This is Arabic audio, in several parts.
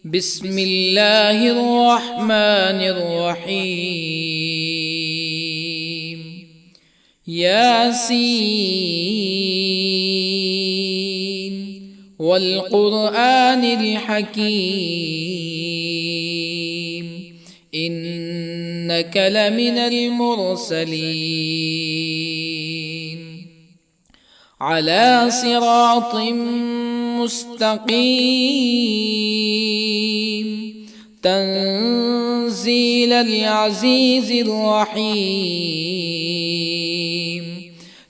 بسم الله الرحمن الرحيم. ياسين والقرآن الحكيم إنك لمن المرسلين على صراط مستقيم تنزيل العزيز الرحيم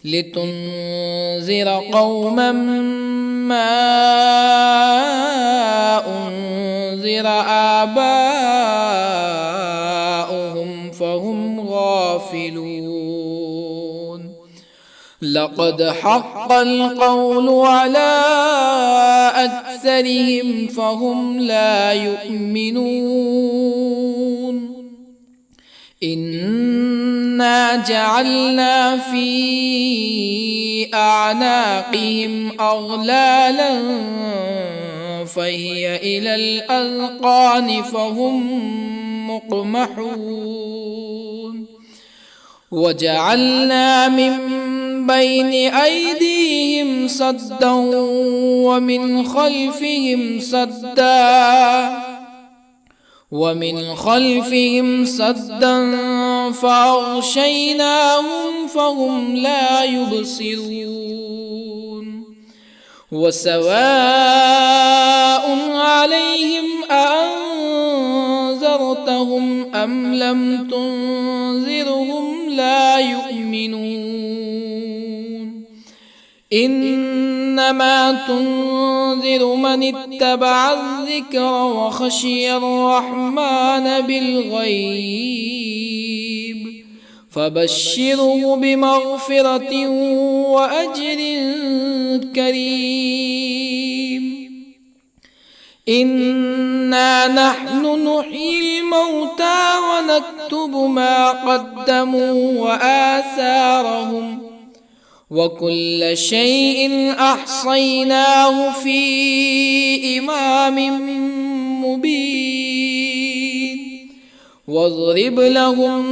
لتنذر قوما ما أنذر آباؤهم فهم غافلون. لقد حق القول على أكثرهم فهم لا يؤمنون. إنا جعلنا في أعناقهم أغلالا فهي إلى الأذقان فهم مقمحون. وجعلنا من بين أيديهم سدا ومن خلفهم سدا فأغشيناهم فهم لا يبصرون. وسواء عليهم أأنذرتهم أم لم تنذرهم لا يؤمنون. إنما تنذر من اتبع الذكر وخشي الرحمن بالغيب فبشره بمغفرة وأجر كريم. إنا نحن نحيي الموتى ونكتب ما قدموا وآثارهم وكل شيء أحصيناه في إمام مبين. واضرب لهم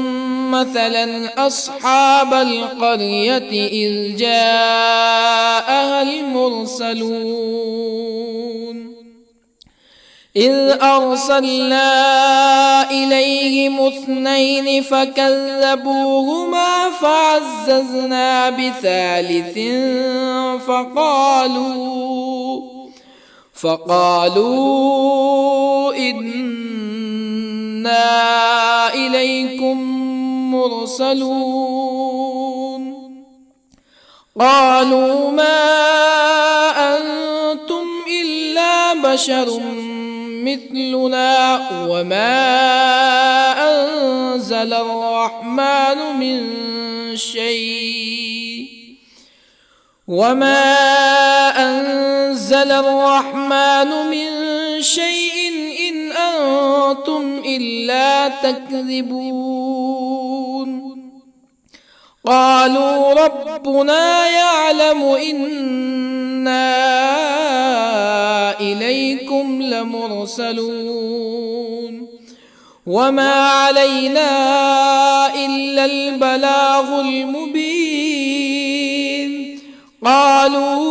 مثلا أصحاب القرية إذ جاءها المرسلون إذ أرسلنا إليهم اثنين فكذبوهما فعززنا بثالث فقالوا إنا إليكم مرسلون. قالوا ما أنتم إلا بشر مثلنا وما أنزل الرحمن من شيء إن أنتم إلا تكذبون. قالوا ربنا يعلم إنا إليكم لمرسلون وما علينا إلا البلاغ المبين. قالوا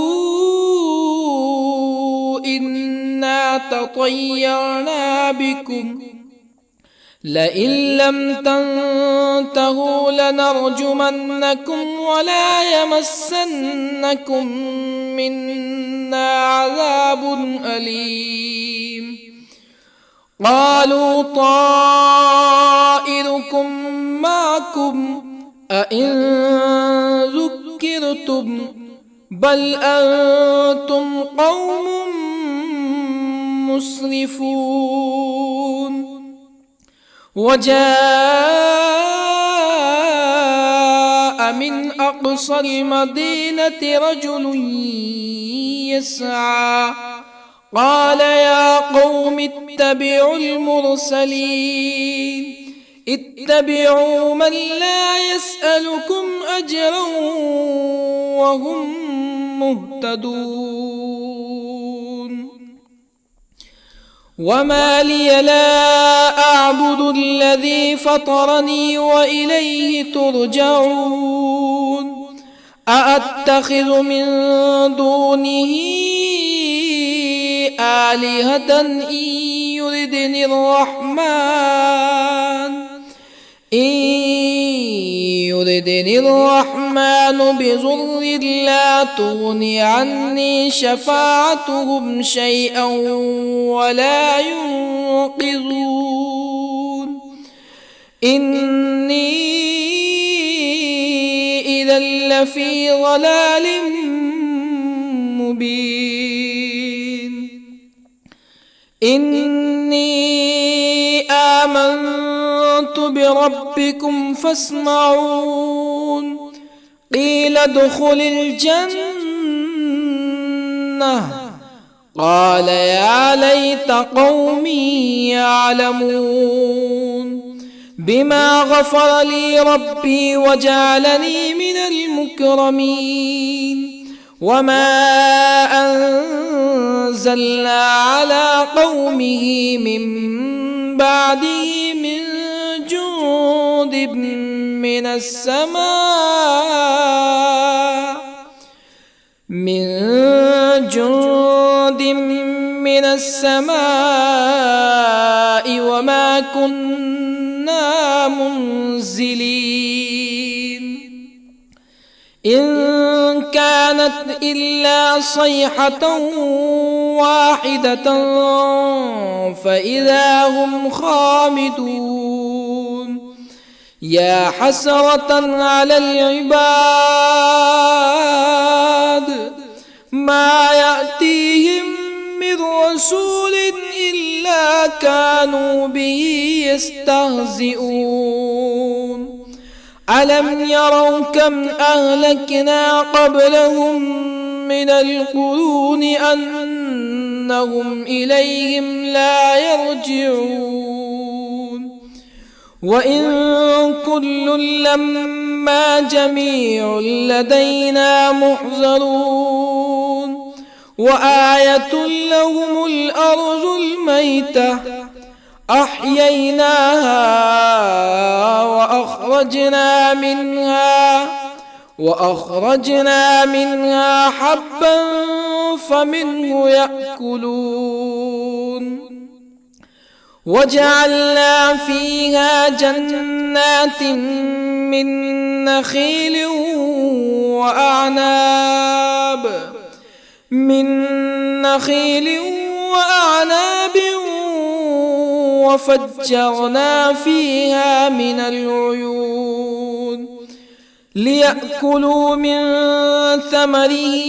إنا تطيرنا بكم لئن لم تنتهوا لنرجمنكم ولا يمسنكم منا عذاب أليم. قالوا طائركم معكم أئن ذكرتم بل أنتم قوم مسرفون. وجاء من أقصى المدينة رجل يسعى قال يا قوم اتبعوا المرسلين اتبعوا من لا يسألكم أجرا وهم مهتدون. وما لي لا أعبد الذي فطرني وإليه ترجعون أأتخذ من دونه آلهة يردني الرحمن بضر لا تغن عني شفاعتهم شيئا ولا ينقذون إني إذا لفي ضلال مبين إني آمنت بربكم فاسمعون قيل ادخل الجنة قال يا ليت قومي يعلمون بما غفر لي ربي وجعلني من المكرمين وما أنزلنا على قومه من بعده من جند من السماء وما كنا منزلين إن كانت إلا صيحة واحدة فإذا هم خامدون يا حسرة على العباد ما يأتيهم من رسول إلا كانوا به يستهزئون ألم يروا كم أهلكنا قبلهم من القرون أنهم إليهم لا يرجعون وإن كل لما جميع لدينا محضرون وآية لهم الأرض الميتة أحييناها وأخرجنا منها حبا فمنه يأكلون وجعلنا فيها جنات من نخيل وأعناب وفجرنا فيها من العيون ليأكلوا من ثمره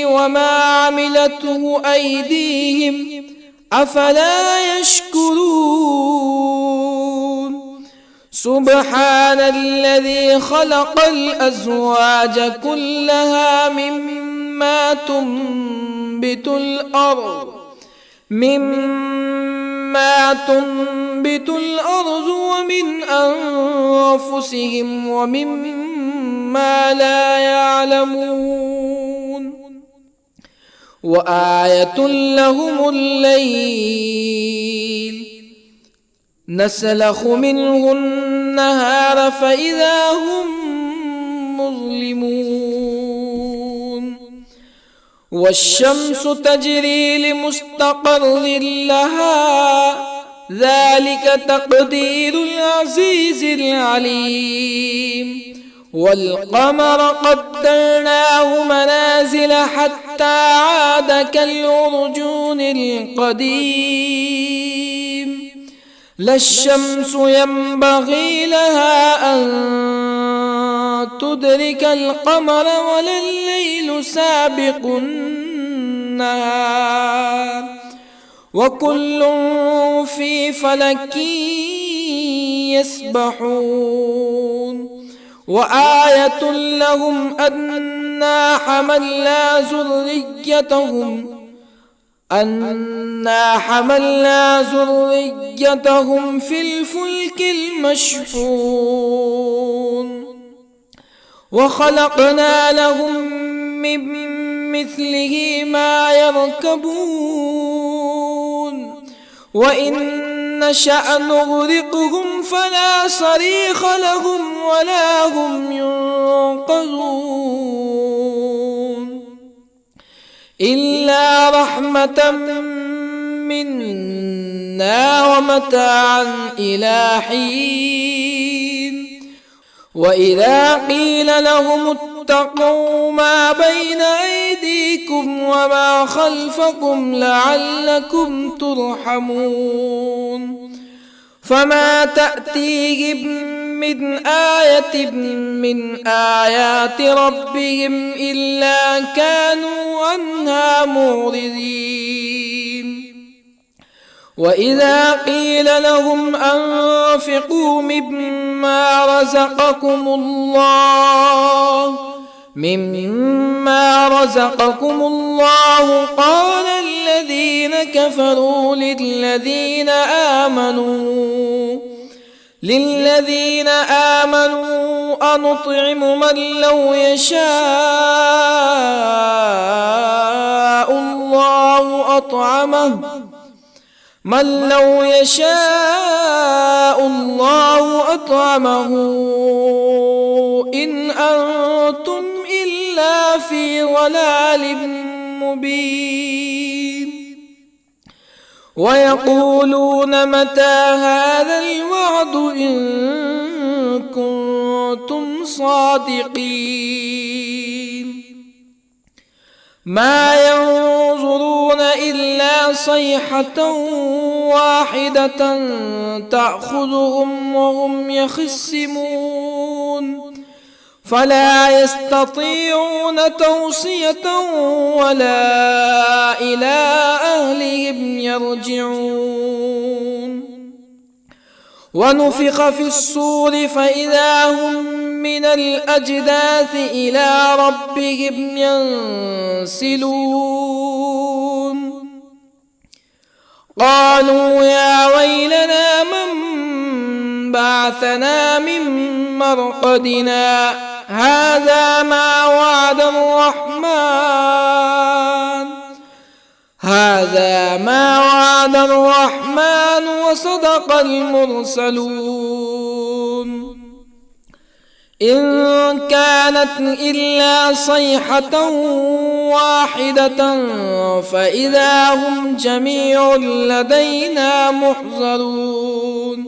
وما عملته أيديهم أفلا يشكرون سبحان الذي خلق الأزواج كلها مما تنبت الأرض ومن أنفسهم ومما لا يعلمون وآية لهم الليل نسلخ منه النهار فإذا هم مظلمون والشمس تجري لمستقر لها ذلك تقدير العزيز العليم والقمر قدرناه منازل حتى عاد كالعرجون القديم لا الشمس ينبغي لها أن تدرك القمر ولا الليل سابق النهار وكل في فلك يسبحون وآية لهم أنا حملنا ذريتهم في الفلك المشحون وخلقنا لهم من مثله ما يركبون وإن نشأ نغرقهم فلا صريخ لهم ولا هم ينقذون إلا رحمة منا ومتاعا إلى حين وإذا قيل لهم اتقوا ما بين أيديكم وما خلفكم لعلكم ترحمون فما تأتيهم من آية من آيات ربهم إلا كانوا عنها معرضين وإذا قيل لهم أنفقوا مما رزقكم الله قال الذين كفروا للذين آمنوا أنطعم من لو يشاء الله أطعمه إن أنتم إلا في ضلال مبين ويقولون متى هذا الوعد إن كنتم صادقين ما ينظرون إلا صيحة واحدة تأخذهم وهم يخصمون فلا يستطيعون توصية ولا إلى أهلهم يرجعون ونفخ في الصور فإذا هم من الأجداث إلى ربهم ينسلون قالوا يا ويلنا من بعثنا من مرقدنا هذا ما وعد الرحمن وصدق المرسلون إن كانت إلا صيحة واحدة فإذا هم جميع لدينا محضرون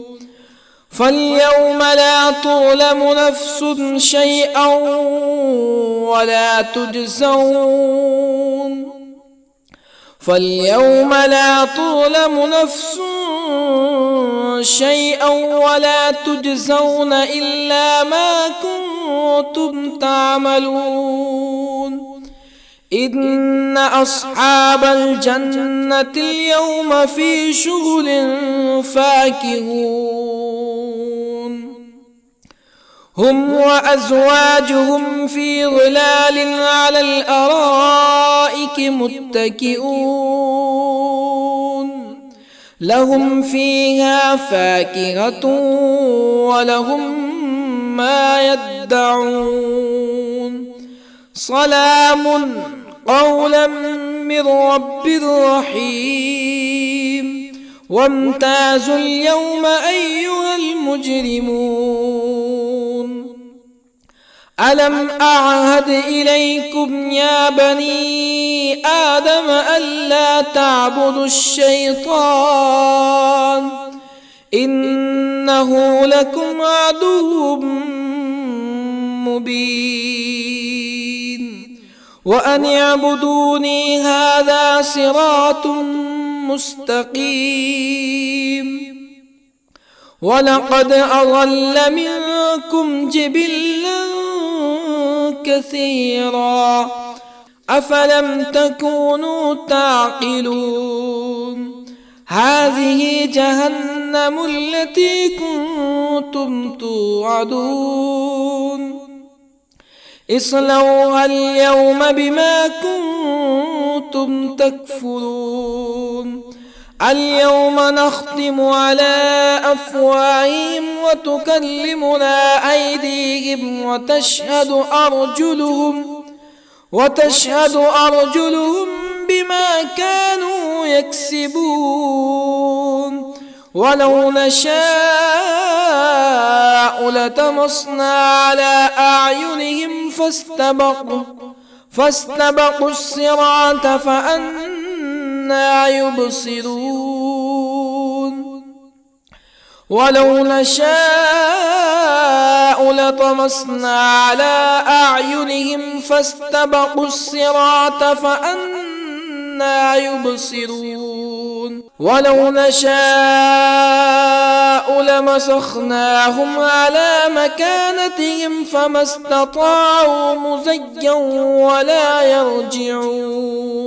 فاليوم لا تظلم نفس شيئا ولا تجزون إلا ما كنتم تعملون إن أصحاب الجنة اليوم في شغل فاكهون هم وأزواجهم في ظلال على الأرائك متكئون لهم فيها فاكهة ولهم ما يدعون سلام قولا من رب رحيم وامتازوا اليوم أيها المجرمون ألم أعهد إليكم يا بني آدم ألا تعبدوا الشيطان إنه لكم عدو مبين وأن اعبدوني هذا صراط مستقيم ولقد أضل منكم جبلا كثيرا أفلم تكونوا تعقلون هذه جهنم التي كنتم توعدون اصلوها اليوم بما كنتم تكفرون اليوم نختم على أفواههم وتكلمنا أيديهم وتشهد أرجلهم بما كانوا يكسبون ولو نشاء لطمسنا على أعينهم فاستبقوا الصراط فأنى يبصرون ولو نشاء لطمسنا على أعينهم فاستبقوا الصراط فأنى يبصرون ولو نشاء لمسخناهم على مكانتهم فما استطاعوا مزيا ولا يرجعون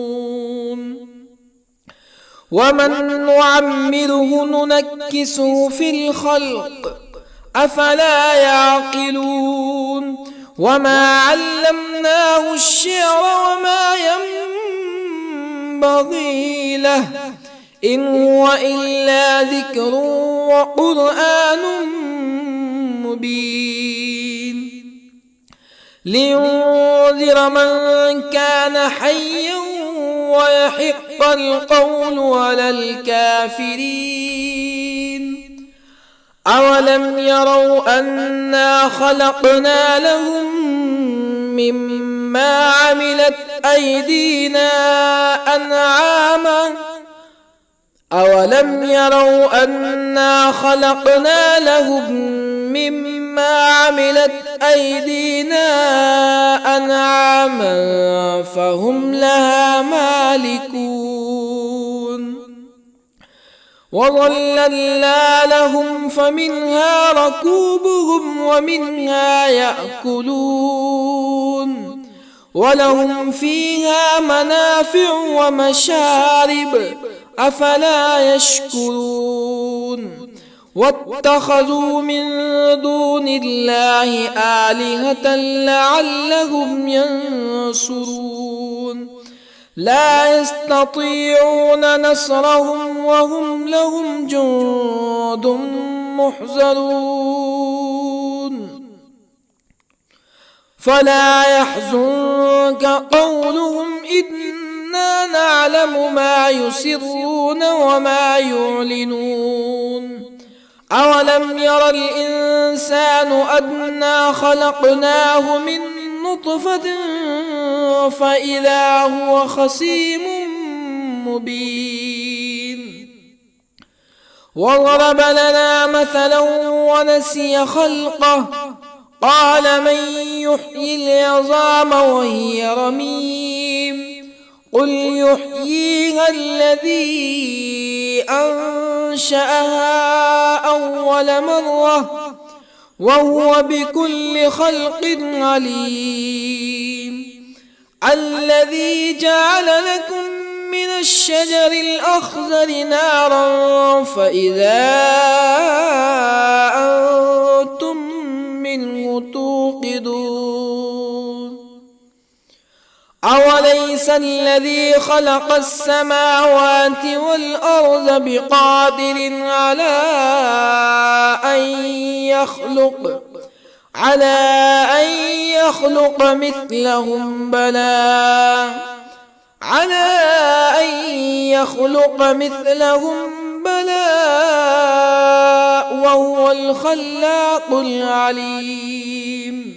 ومن نعمره ننكسه في الخلق أفلا يعقلون وما علمناه الشعر وما ينبغي له إن هو إلا ذكر وقرآن مبين لينذر من كان حيا ويحق القول على الكافرين أولم يروا أنا خلقنا لهم مما عملت أيدينا أنعاما أولم يروا أنا خلقنا لهم مما عملت أيدينا أنعاما فهم لها مالكون وظللنا لهم فمنها ركوبهم ومنها يأكلون ولهم فيها منافع ومشارب أفلا يشكرون واتخذوا من دون الله آلهة لعلهم ينصرون لا يستطيعون نصرهم وهم لهم جند محضرون فلا يحزنك قولهم إنا نعلم ما يسرون وما يعلنون أولم ير الإنسان أنا خلقناه من نطفة فإذا هو خصيم مبين وضرب لنا مثلا ونسي خلقه قال من يحيي العظام وهي رميم قل يحييها الذي أنشأها أول مرة وهو بكل خلق عليم الذي جعل لكم من الشجر الأخضر نارا فإذا أنتم منه توقدون أوليس الذي خلق السماوات والأرض بقادر على أن يخلق مثلهم بلى وهو الخلاق العليم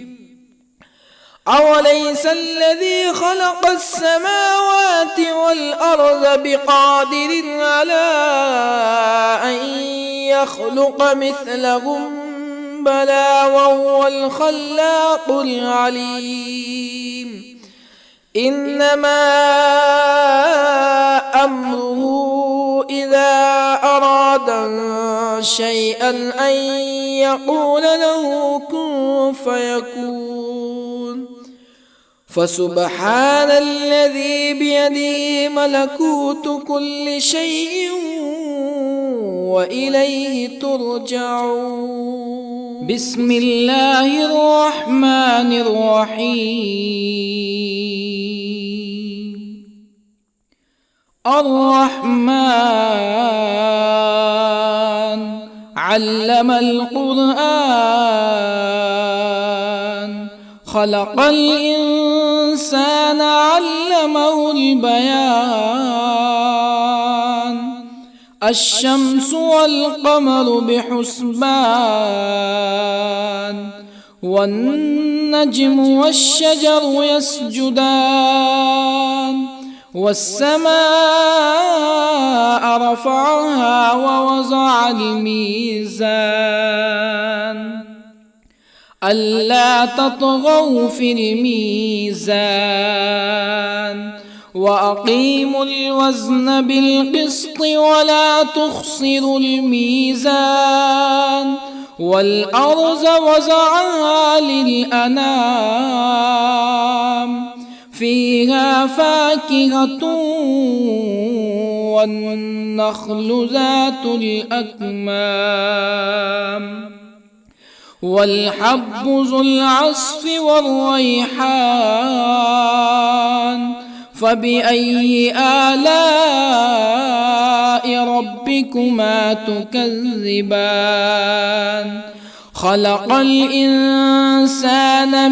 أوليس الذي خلق السماوات والأرض بقادر على أن يخلق مثلهم بلى وهو الخلاق العليم إنما أمره إذا أراد شيئا أن يقول له كن فيكون فسبحان الذي بيده ملكوت كل شيء وإليه ترجعون بسم الله الرحمن الرحيم الرحمن علم القرآن خلق الإنسان الإنسان علمه البيان الشمس والقمر بحسبان والنجم والشجر يسجدان والسماء رفعها ووضع الميزان ألا تطغوا في الميزان وأقيموا الوزن بالقسط ولا تخسروا الميزان والأرض وضعها للأنام فيها فاكهة والنخل ذات الأكمام والحب ذو العصف والريحان فبأي آلاء ربكما تكذبان خلق الإنسان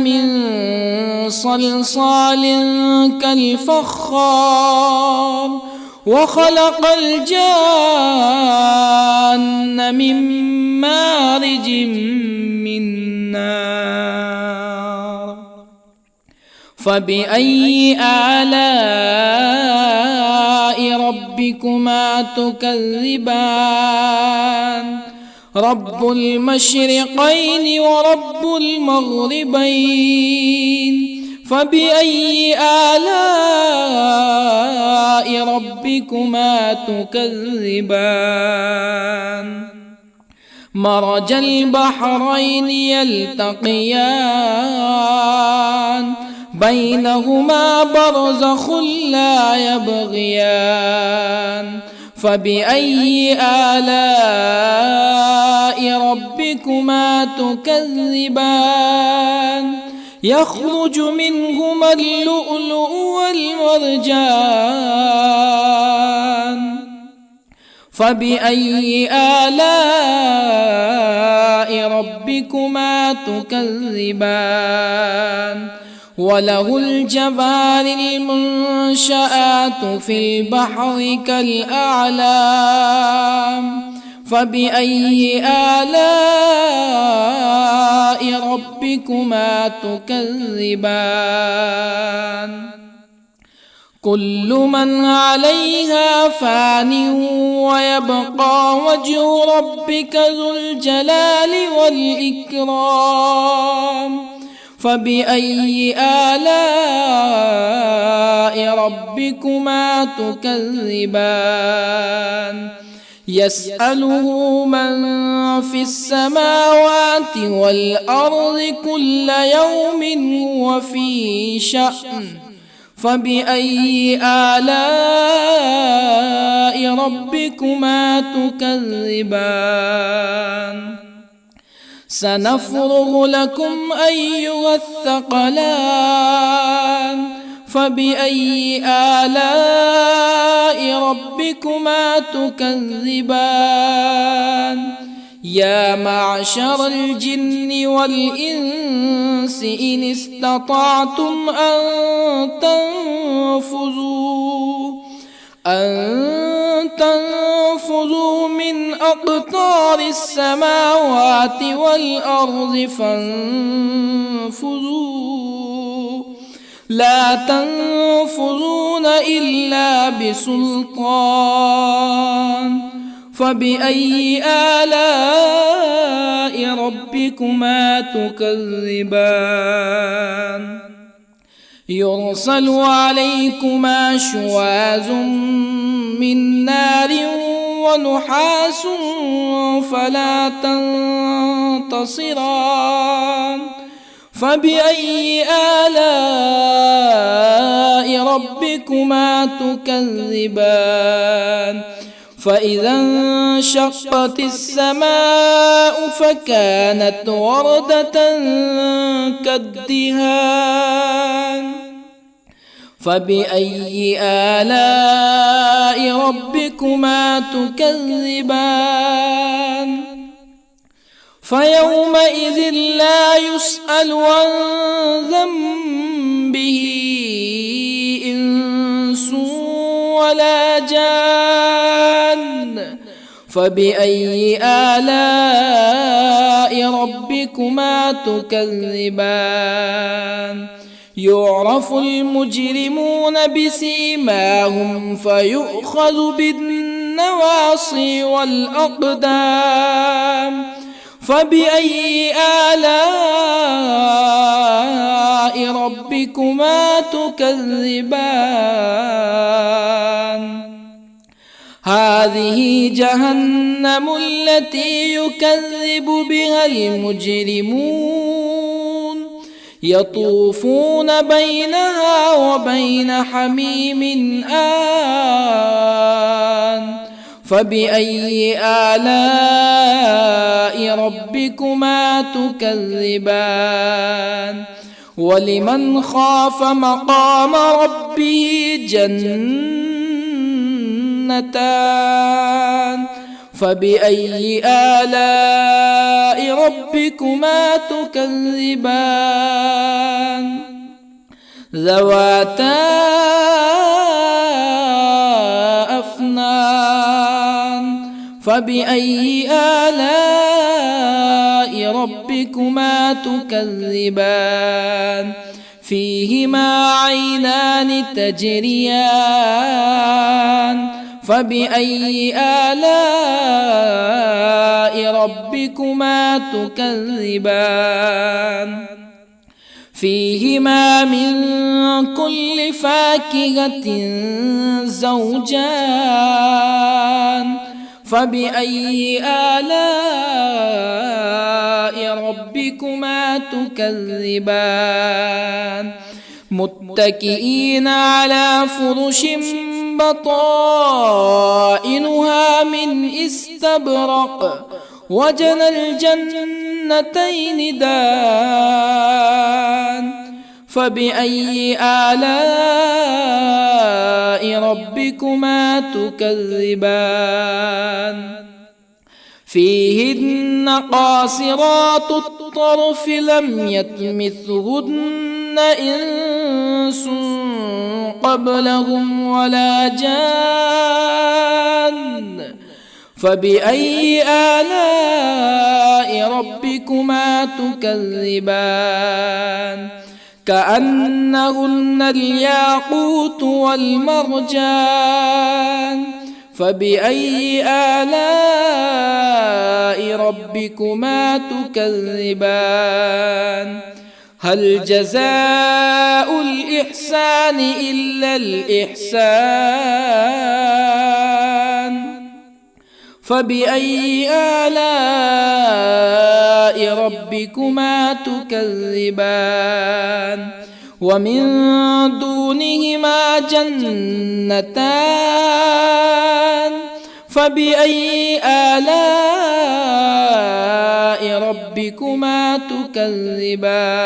من صلصال كالفخار وخلق الجان من مارج من نار فبأي آلاء ربكما تكذبان رب المشرقين ورب المغربين فبأي آلاء ربكما تكذبان مرج البحرين يلتقيان بينهما برزخ لا يبغيان فبأي آلاء ربكما تكذبان يخرج منهما اللؤلؤ والمرجان فبأي آلاء ربكما تكذبان وله الجوار المنشآت في البحر كالأعلام فبأي آلاء ربكما تكذبان كل من عليها فان ويبقى وجه ربك ذو الجلال والإكرام فبأي آلاء ربكما تكذبان يسأله من في السماوات والأرض كل يوم هو في شأن فبأي آلاء ربكما تكذبان سنفرغ لكم أيها الثقلان فبأي آلاء ربكما تكذبان يا معشر الجن والإنس إن استطعتم أن تنفذوا من أقطار السماوات والأرض فانفذوا لا تنفذون إلا بسلطان فبأي آلاء ربكما تكذبان يرسل عليكما شواظ من نار ونحاس فلا تنتصران فبأي آلاء ربكما تكذبان فإذا انشقت السماء فكانت وردة كالدهان فبأي آلاء ربكما تكذبان فيومئذ لا يسأل عن ذنبه به إنس ولا جان فبأي آلاء ربكما تكذبان يعرف المجرمون بسيماهم فيؤخذ بالنواصي والأقدام فبأي آلاء ربكما تكذبان هذه جهنم التي يكذب بها المجرمون يطوفون بينها وبين حميم آن فبأي آلاء ربكما تكذبان ولمن خاف مقام ربه جنتان فبأي آلاء ربكما تكذبان ذواتا أفنان فبأي آلاء ربكما تكذبان فيهما عينان تجريان فبأي آلاء ربكما تكذبان فيهما من كل فاكهة زوجان فبأي آلاء ربكما تكذبان متكئين على فرش بطائنها من استبرق وجنى الجنتين دان فبأي آلاء ربكما تكذبان فيهن قاصرات الطرف لم يطمثهن إنس قبلهم ولا جان فبأي آلاء ربكما تكذبان كأنهن الياقوت والمرجان فبأي آلاء ربكما تكذبان هل جزاء الإحسان إلا الإحسان فبأي آلاء ربكما تكذبان ومن دونهما جنتان فبأي آلاء ربكما تكذبان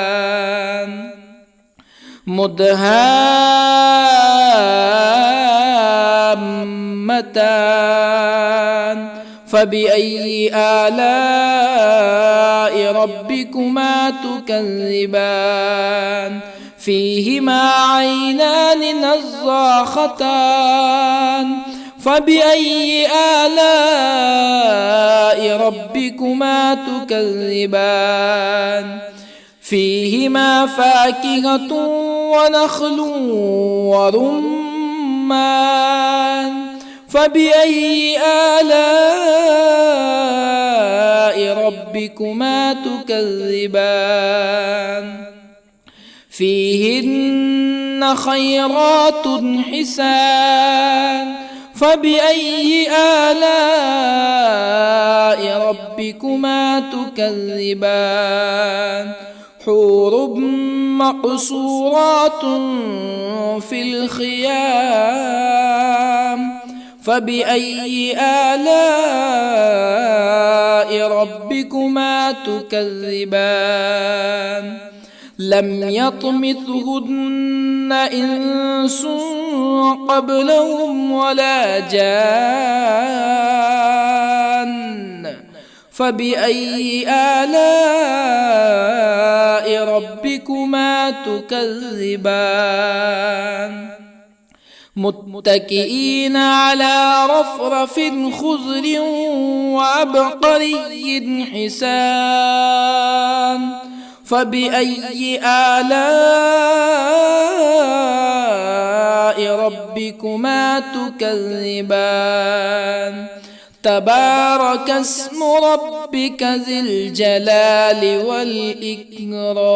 مدهامتان فبأي آلاء ربكما تكذبان فيهما عينان نضاختان فبأي آلاء ربكما تكذبان فيهما فاكهة ونخل ورمان فبأي آلاء ربكما تكذبان فيهن خيرات حسان فبأي آلاء ربكما تكذبان حور مقصورات في الخيام فبأي آلاء ربكما تكذبان لم يطمثهن إنس قبلهم ولا جان فبأي آلاء ربكما تكذبان متكئين على رفرف خضر وعبقري حسان فبأي آلاء ربكما تكذبان تبارك اسم ربك ذي الجلال والإكرام.